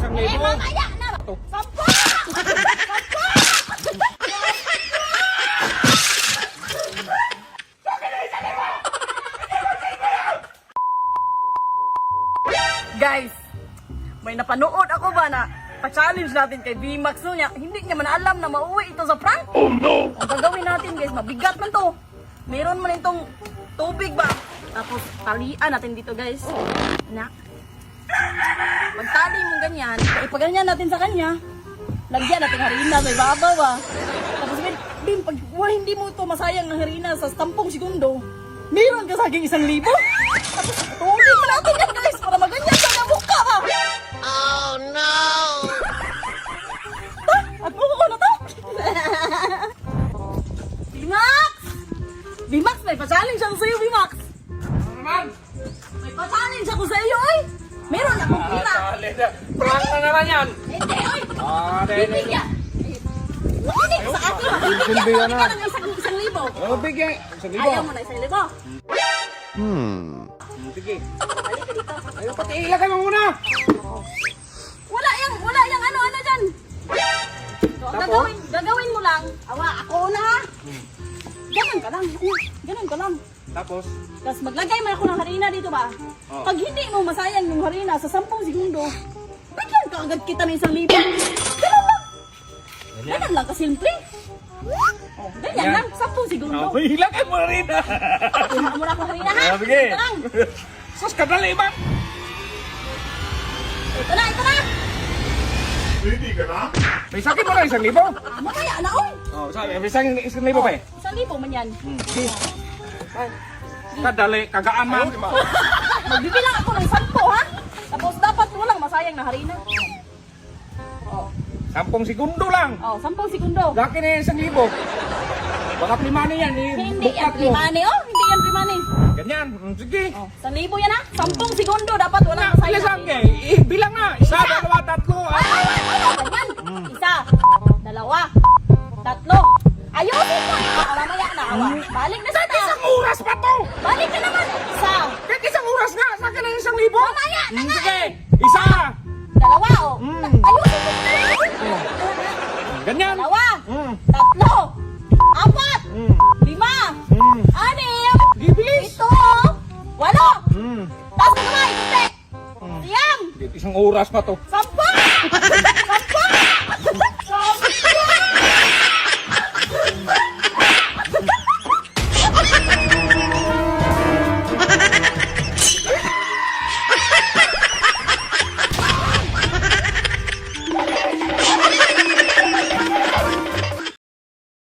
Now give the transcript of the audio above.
isang libo. Mamaya na. 10! 10! Guys, may napanood ako ba na pa-challenge natin kay VMAX no niya. Hindi niya man alam na mauwi ito sa prank. Oh no! Ang gagawin natin guys, mabigat man to. Meron man itong tubig ba? Tapos talian natin dito guys. Na. Pagtali mo ganyan, ipaganyan natin sa kanya. Lagyan natin harina, may babaw ba? Tapos Bim, pag hindi mo ito masayang ng harina sa 10 segundo, meron ka saging 1,000. Tapos tuloy pa natin yan guys, para maganyan ka na mukha ba? Oh no! At mukha na to? VMAX! VMAX, may pa-challenge ako sa'yo, VMAX! May pa-challenge ako sa iyo, oy! Meron akong pila! Prank na naman yan! Hindi, oy! Dahil Bibigyan! Hindi, sa akin, bibigyan ka ng 1,000. bigyan. Isang libo. Ayaw mo na 1,000. Sige. Halika dito. Ayaw, pati ilagay mo muna. Wala yang ano dyan. So, ang gagawin mo lang, ako na. Ganun ka lang. Ganun ka lang. Tapos? Tapos maglagay mo ako ng harina dito ba? Oh. Pag hindi mo masayang yung harina sa 10 segundo, bigyan ka agad kita ng 1,000. Ganun lang. Ganun lang kasimple. Oh, ganyan lang, 10 segundo. Ilagay mo na rin. Kuha mo na ako harina ha. Sige. Ito lang. Sus, kadali ba? Ito na. May sakit mo na 1,000. Mamaya na oy. Oh, sabi, may 1,000 pa eh. 1,000 man yan. Kadali, kagaan man. Magbibilang ako ng 10 ha. Tapos dapat walang masayang na harina. 10 segundo lang. Oh, 10 segundo. Laki na yung 1,000. Baka plimani yan. Hindi yan Bukat mo. primane oh. Hindi yan primane. Ganyan. Sige. Oh, 1,000 yan ha. 10 segundo dapat walang masayang Ilan na saan kay? Bilang na. Isa, dalawa, tatlo. Ganyan. Isa. Dalawa. Tatlo. Ayusin mo. Mamaya na awa. Balik na sana. Isang oras pa to. Balik ka naman. Isa. Kahit isang oras nga. Saka na yung 1,000. Mamaya na nga. Sige. Isa. Dalawa oh. Ayusin mo. Ganyan. Dalawa. Mm. Tatlo. Apat. Mm. 5. Mm. 6. Gibilis. 7. 8. Mm. Taas na kamay. Kunti. Siyam. Isang oras pa to. 10.